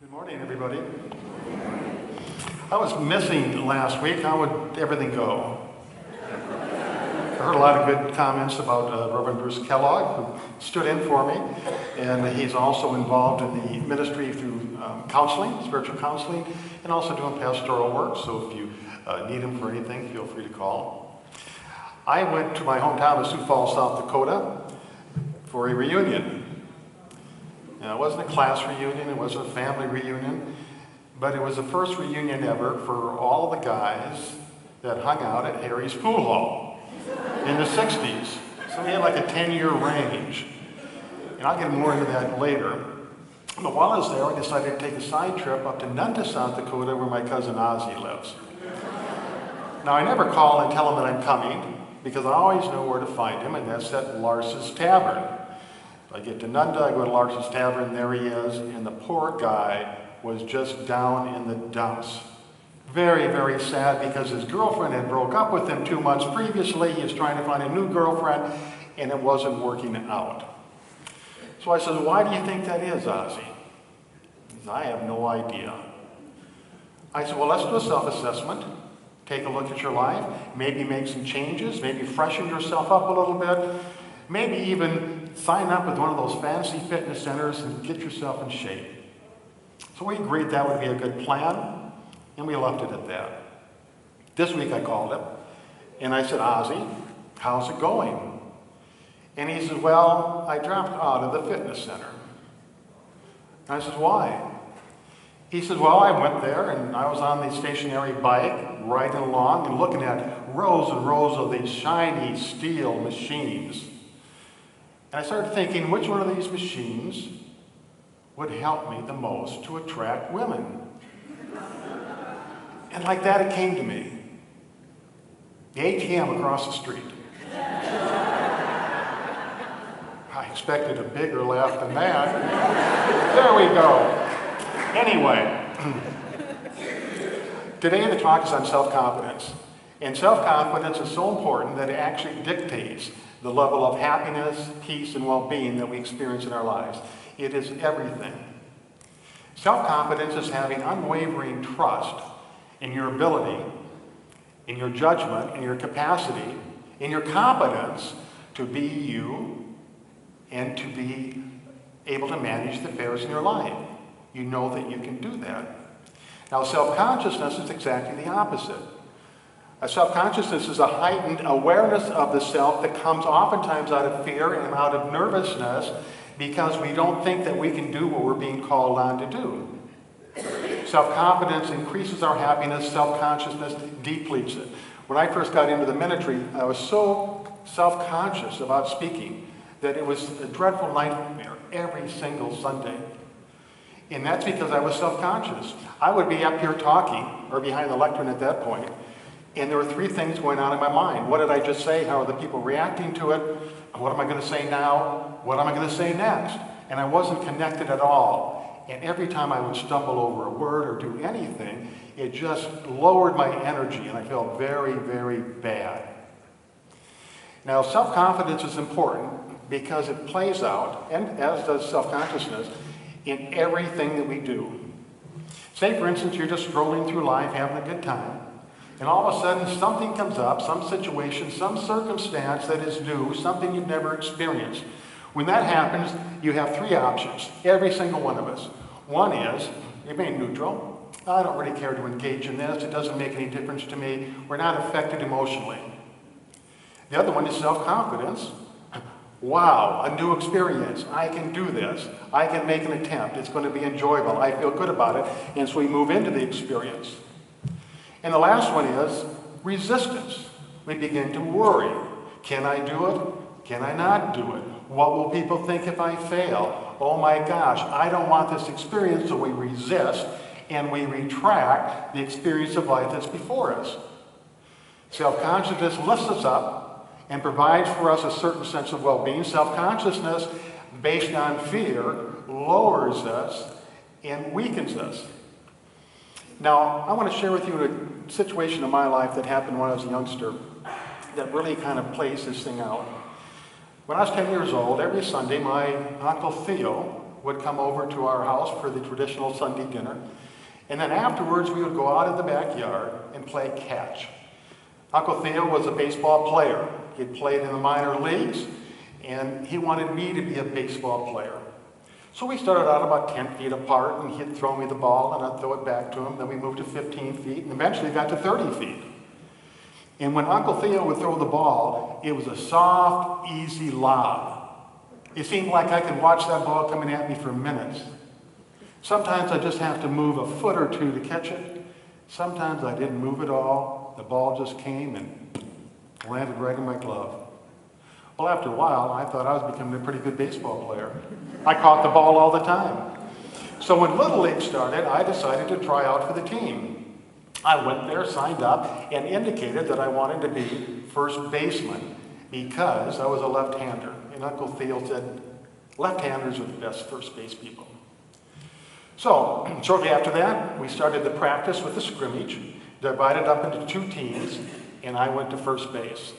Good morning, everybody. I was missing last week. How would everything go? I heard a lot of good comments about Reverend Bruce Kellogg, who stood in for me, and he's also involved in the ministry through counseling, spiritual counseling, and also doing pastoral work. So if you need him for anything, feel free to call. I went to my hometown of Sioux Falls, South Dakota, for a reunion. It wasn't a class reunion, it wasn't a family reunion, but it was the first reunion ever for all of the guys that hung out at Harry's Pool Hall in the 60s. So we had like a 10-year range. And I'll get more into that later. But while I was there, I decided to take a side trip up to Nunda, South Dakota, where my cousin Ozzie lives. Now, I never call and tell him that I'm coming, because I always know where to find him, and that's at Lars's Tavern. I get to Nunda, I go to Lars's Tavern, there he is, and the poor guy was just down in the dumps. Very, very sad because his girlfriend had broke up with him 2 months previously. He was trying to find a new girlfriend, and it wasn't working out. So I said, why do you think that is, Ozzie? He said, I have no idea. I said, well, let's do a self-assessment. Take a look at your life, maybe make some changes, maybe freshen yourself up a little bit, maybe even sign up with one of those fancy fitness centers and get yourself in shape. So we agreed that would be a good plan, and we left it at that. This week I called him, and I said, Ozzie, how's it going? And he said, well, I dropped out of the fitness center. And I said, why? He said, well, I went there, and I was on the stationary bike, riding along and looking at rows and rows of these shiny steel machines. And I started thinking, which one of these machines would help me the most to attract women? And like that, it came to me. The ATM across the street. I expected a bigger laugh than that. There we go. Anyway, today the talk is on self-confidence. And self-confidence is so important that it actually dictates the level of happiness, peace, and well-being that we experience in our lives. It is everything. Self-confidence is having unwavering trust in your ability, in your judgment, in your capacity, in your competence to be you and to be able to manage the affairs in your life. You know that you can do that. Now, self-consciousness is exactly the opposite. Self-consciousness is a heightened awareness of the self that comes oftentimes out of fear and out of nervousness because we don't think that we can do what we're being called on to do. Self-confidence increases our happiness. Self-consciousness depletes it. When I first got into the ministry, I was so self-conscious about speaking that it was a dreadful nightmare every single Sunday. And that's because I was self-conscious. I would be up here talking, or behind the lectern at that point, and there were three things going on in my mind. What did I just say? How are the people reacting to it? What am I going to say now? What am I going to say next? And I wasn't connected at all. And every time I would stumble over a word or do anything, it just lowered my energy, and I felt very, very bad. Now, self-confidence is important because it plays out, and as does self-consciousness, in everything that we do. Say, for instance, you're just strolling through life, having a good time, and all of a sudden something comes up, some situation, some circumstance that is new, something you've never experienced. When that happens, you have three options, every single one of us. One is, remain neutral. I don't really care to engage in this. It doesn't make any difference to me. We're not affected emotionally. The other one is self-confidence. Wow, a new experience. I can do this. I can make an attempt. It's going to be enjoyable. I feel good about it. And so we move into the experience. And the last one is resistance. We begin to worry. Can I do it? Can I not do it? What will people think if I fail? Oh my gosh, I don't want this experience, so we resist and we retract the experience of life that's before us. Self-consciousness lifts us up and provides for us a certain sense of well-being. Self-consciousness, based on fear, lowers us and weakens us. Now, I want to share with you a situation in my life that happened when I was a youngster that really kind of plays this thing out. When I was 10 years old, every Sunday my Uncle Theo would come over to our house for the traditional Sunday dinner. And then afterwards, we would go out in the backyard and play catch. Uncle Theo was a baseball player. He had played in the minor leagues, and he wanted me to be a baseball player. So we started out about 10 feet apart, and he'd throw me the ball, and I'd throw it back to him. Then we moved to 15 feet, and eventually got to 30 feet. And when Uncle Theo would throw the ball, it was a soft, easy lob. It seemed like I could watch that ball coming at me for minutes. Sometimes I just have to move a foot or two to catch it. Sometimes I didn't move at all. The ball just came and landed right in my glove. Well, after a while, I thought I was becoming a pretty good baseball player. I caught the ball all the time. So when Little League started, I decided to try out for the team. I went there, signed up, and indicated that I wanted to be first baseman because I was a left-hander. And Uncle Theo said, left-handers are the best first base people. So shortly after that, we started the practice with the scrimmage, divided up into 2 teams, and I went to first base.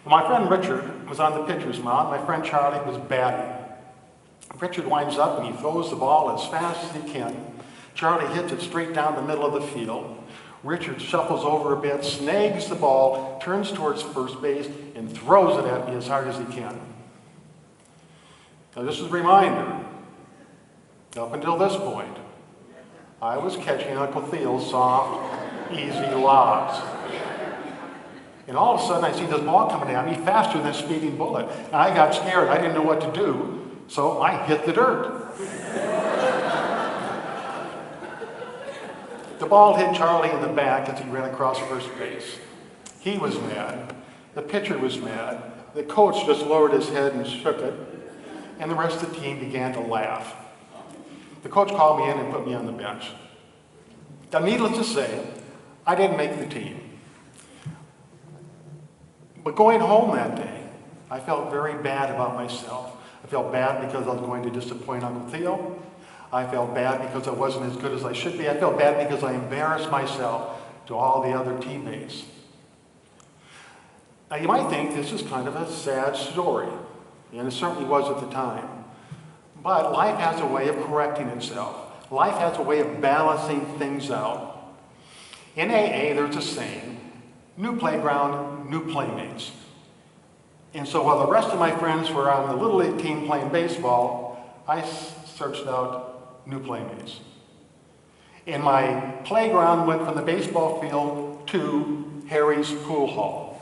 Well, my friend Richard was on the pitcher's mound. My friend Charlie was batting. Richard winds up and he throws the ball as fast as he can. Charlie hits it straight down the middle of the field. Richard shuffles over a bit, snags the ball, turns towards first base, and throws it at me as hard as he can. Now this is a reminder. Up until this point, I was catching Uncle Theo's soft, easy lobs. And all of a sudden, I see this ball coming at me faster than a speeding bullet. And I got scared. I didn't know what to do, so I hit the dirt. The ball hit Charlie in the back as he ran across first base. He was mad. The pitcher was mad. The coach just lowered his head and shook it. And the rest of the team began to laugh. The coach called me in and put me on the bench. Now, needless to say, I didn't make the team. But going home that day, I felt very bad about myself. I felt bad because I was going to disappoint Uncle Theo. I felt bad because I wasn't as good as I should be. I felt bad because I embarrassed myself to all the other teammates. Now, you might think this is kind of a sad story, and it certainly was at the time. But life has a way of correcting itself. Life has a way of balancing things out. In AA, there's a saying, new playground, new playmates. And so while the rest of my friends were on the Little League team playing baseball, I searched out new playmates. And my playground went from the baseball field to Harry's pool hall.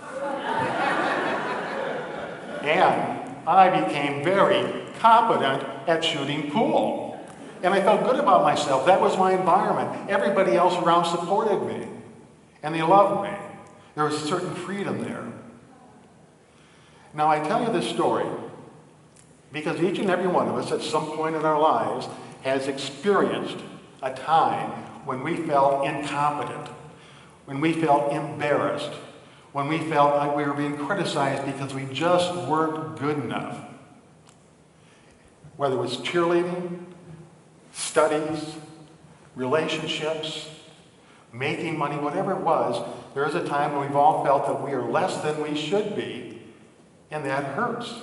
And I became very competent at shooting pool. And I felt good about myself. That was my environment. Everybody else around supported me. And they loved me. There was a certain freedom there. Now, I tell you this story because each and every one of us at some point in our lives has experienced a time when we felt incompetent, when we felt embarrassed, when we felt like we were being criticized because we just weren't good enough. Whether it was cheerleading, studies, relationships, making money, whatever it was, there is a time when we've all felt that we are less than we should be, and that hurts.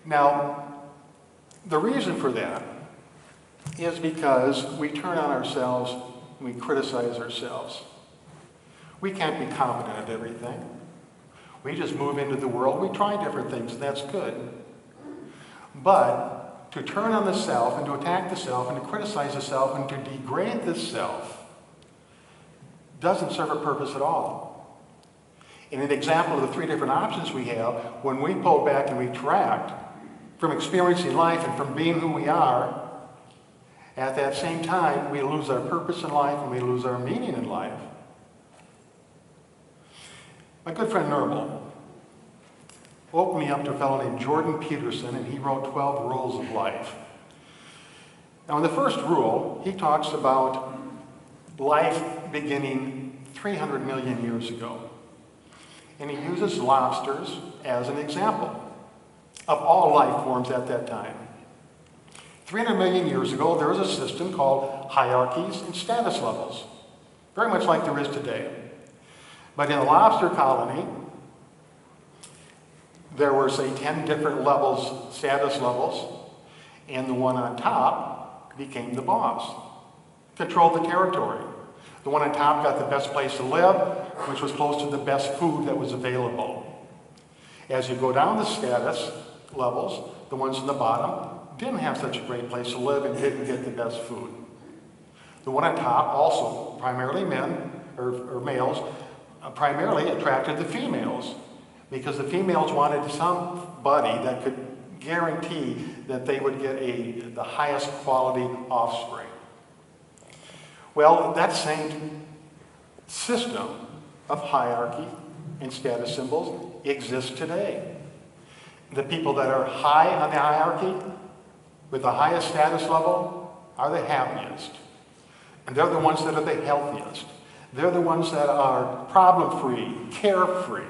Now, the reason for that is because we turn on ourselves and we criticize ourselves. We can't be competent at everything. We just move into the world, we try different things, and that's good. But to turn on the self and to attack the self and to criticize the self and to degrade the self doesn't serve a purpose at all. In an example of the 3 different options we have, when we pull back and retract from experiencing life and from being who we are, at that same time we lose our purpose in life and we lose our meaning in life. My good friend Nerval opened me up to a fellow named Jordan Peterson, and he wrote 12 Rules of Life. Now, in the first rule, he talks about life beginning 300 million years ago. And he uses lobsters as an example of all life forms at that time. 300 million years ago, there was a system called hierarchies and status levels, very much like there is today. But in a lobster colony, there were, say, 10 different levels, status levels, and the one on top became the boss, controlled the territory. The one on top got the best place to live, which was close to the best food that was available. As you go down the status levels, the ones in the bottom didn't have such a great place to live and didn't get the best food. The one on top, also primarily men or males, primarily attracted the females because the females wanted somebody that could guarantee that they would get the highest quality offspring. Well, that same system of hierarchy and status symbols exists today. The people that are high on the hierarchy with the highest status level are the happiest. And they're the ones that are the healthiest. They're the ones that are problem-free, carefree.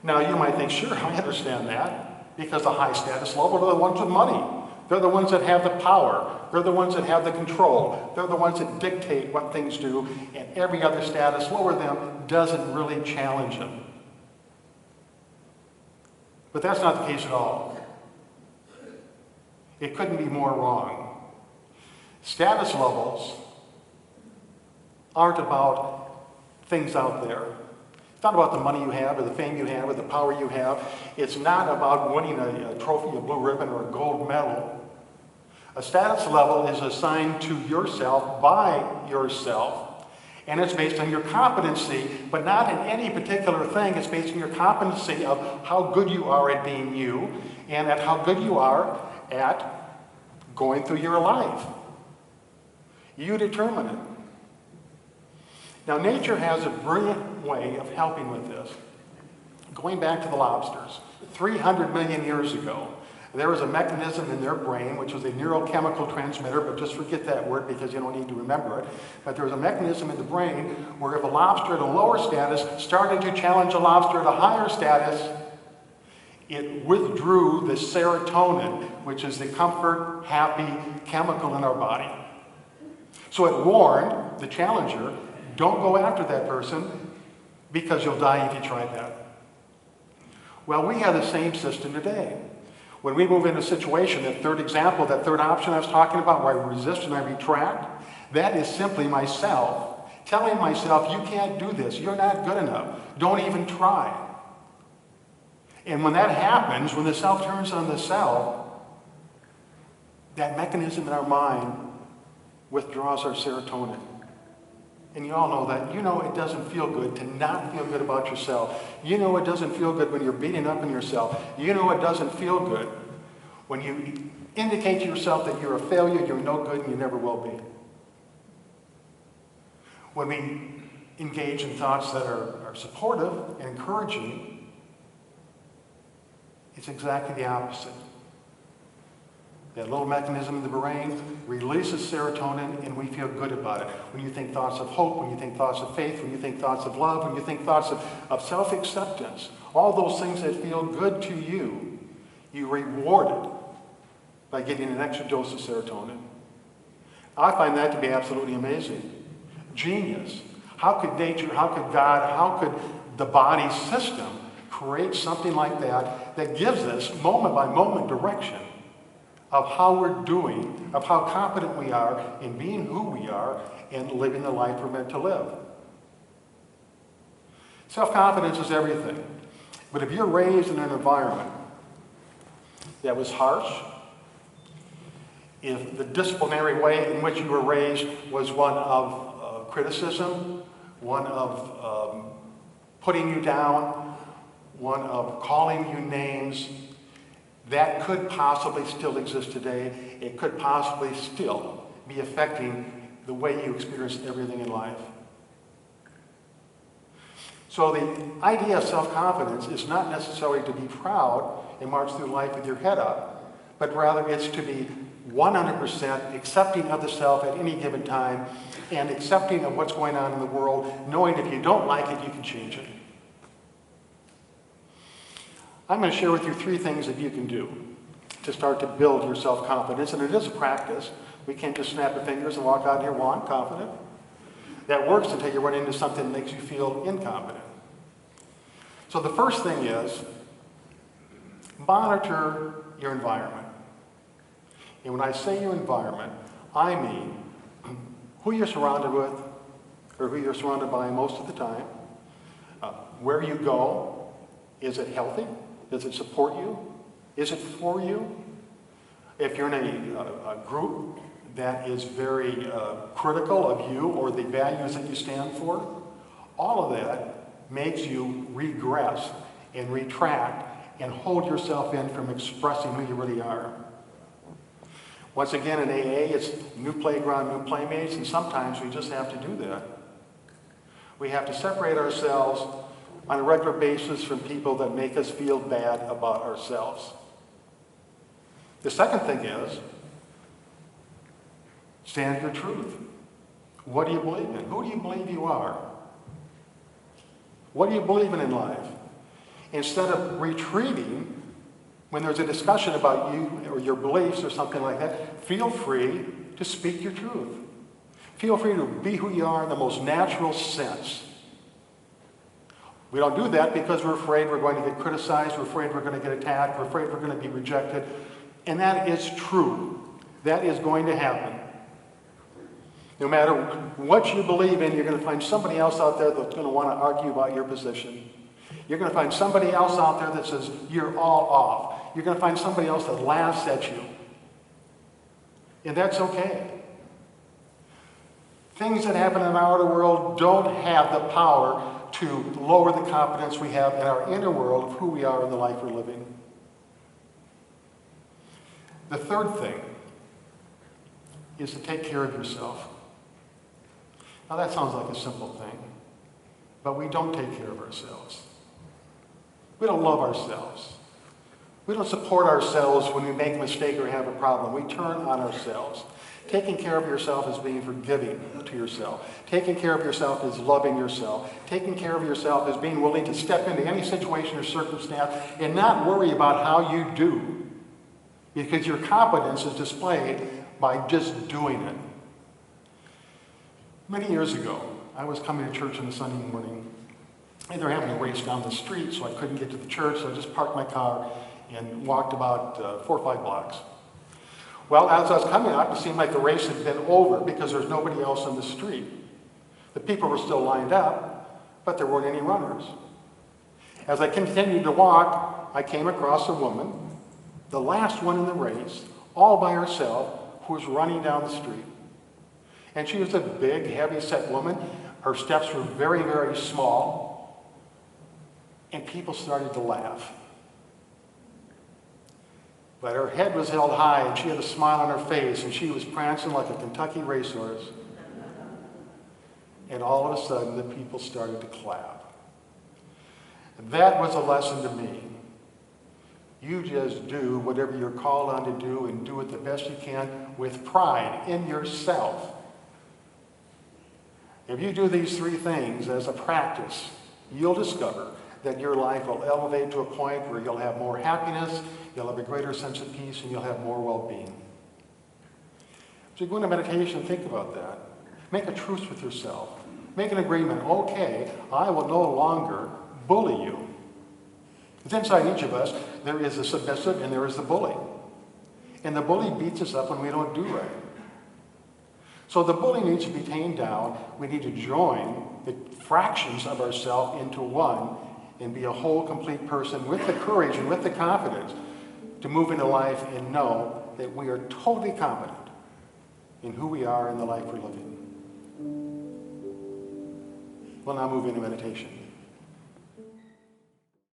Now, you might think, sure, I understand that, because the high status level are the ones with money. They're the ones that have the power. They're the ones that have the control. They're the ones that dictate what things do, and every other status lower them doesn't really challenge them. But that's not the case at all. It couldn't be more wrong. Status levels aren't about things out there. It's not about the money you have or the fame you have or the power you have. It's not about winning a trophy, a blue ribbon, or a gold medal. A status level is assigned to yourself by yourself, and it's based on your competency, but not in any particular thing. It's based on your competency of how good you are at being you and at how good you are at going through your life. You determine it. Now, nature has a brilliant way of helping with this. Going back to the lobsters, 300 million years ago, there was a mechanism in their brain, which was a neurochemical transmitter, but just forget that word because you don't need to remember it. But there was a mechanism in the brain where if a lobster at a lower status started to challenge a lobster at a higher status, it withdrew the serotonin, which is the comfort, happy chemical in our body. So it warned the challenger, don't go after that person because you'll die if you try that. Well, we have the same system today. When we move into a situation, that third example, that third option I was talking about, where I resist and I retract, that is simply myself telling myself, you can't do this, you're not good enough, don't even try. And when that happens, when the self turns on the self, that mechanism in our mind withdraws our serotonin. And you all know that. You know it doesn't feel good to not feel good about yourself. You know it doesn't feel good when you're beating up on yourself. You know it doesn't feel good when you indicate to yourself that you're a failure, you're no good, and you never will be. When we engage in thoughts that are supportive and encouraging, it's exactly the opposite. That little mechanism in the brain releases serotonin and we feel good about it. When you think thoughts of hope, when you think thoughts of faith, when you think thoughts of love, when you think thoughts of self-acceptance, all those things that feel good to you, you reward it by getting an extra dose of serotonin. I find that to be absolutely amazing. Genius. How could nature, how could God, how could the body system create something like that that gives us moment by moment direction of how we're doing, of how competent we are in being who we are and living the life we're meant to live. Self-confidence is everything. But if you're raised in an environment that was harsh, if the disciplinary way in which you were raised was one of criticism, one of putting you down, one of calling you names, that could possibly still exist today. It could possibly still be affecting the way you experience everything in life. So the idea of self-confidence is not necessarily to be proud and march through life with your head up, but rather it's to be 100% accepting of the self at any given time and accepting of what's going on in the world, knowing if you don't like it, you can change it. I'm going to share with you 3 things that you can do to start to build your self-confidence, and it is a practice. We can't just snap our fingers and walk out here, well, I'm confident. That works until you run into something that makes you feel incompetent. So the first thing is Monitor your environment. And when I say your environment, I mean who you're surrounded with, or who you're surrounded by most of the time. Where you go, is it healthy? Does it support you? Is it for you? If you're in a group that is very critical of you or the values that you stand for, all of that makes you regress and retract and hold yourself in from expressing who you really are. Once again, in AA, it's new playground, new playmates, and sometimes we just have to do that. We have to separate ourselves on a regular basis from people that make us feel bad about ourselves. The second thing is, stand your truth. What do you believe in? Who do you believe you are? What do you believe in life? Instead of retreating when there's a discussion about you or your beliefs or something like that, feel free to speak your truth. Feel free to be who you are in the most natural sense. We don't do that because we're afraid we're going to get criticized, we're afraid we're going to get attacked, we're afraid we're going to be rejected. And that is true. That is going to happen. No matter what you believe in, you're going to find somebody else out there that's going to want to argue about your position. You're going to find somebody else out there that says you're all off. You're going to find somebody else that laughs at you. And that's okay. Things that happen in our outer world don't have the power to lower the confidence we have in our inner world of who we are in the life we're living. The third thing is to take care of yourself. Now that sounds like a simple thing, but we don't take care of ourselves. We don't love ourselves. We don't support ourselves when we make a mistake or have a problem. We turn on ourselves. Taking care of yourself is being forgiving to yourself. Taking care of yourself is loving yourself. Taking care of yourself is being willing to step into any situation or circumstance and not worry about how you do, because your competence is displayed by just doing it. Many years ago, I was coming to church on a Sunday morning, and they were having a race down the street, so I couldn't get to the church, so I just parked my car and walked about 4 or 5 blocks. Well, as I was coming out, it seemed like the race had been over because there was nobody else on the street. The people were still lined up, but there weren't any runners. As I continued to walk, I came across a woman, the last one in the race, all by herself, who was running down the street. And she was a big, heavy-set woman. Her steps were very, very small. And people started to laugh. But her head was held high, and she had a smile on her face, and she was prancing like a Kentucky racehorse. And all of a sudden, the people started to clap. And that was a lesson to me. You just do whatever you're called on to do, and do it the best you can with pride in yourself. If you do these 3 things as a practice, you'll discover that your life will elevate to a point where you'll have more happiness, you'll have a greater sense of peace, and you'll have more well-being. So you go into meditation, think about that. Make a truce with yourself. Make an agreement. Okay, I will no longer bully you. Because inside each of us, there is a submissive and there is the bully. And the bully beats us up when we don't do right. So the bully needs to be tamed down. We need to join the fractions of ourselves into one and be a whole, complete person with the courage and with the confidence to move into life and know that we are totally competent in who we are and the life we're living. We'll now move into meditation.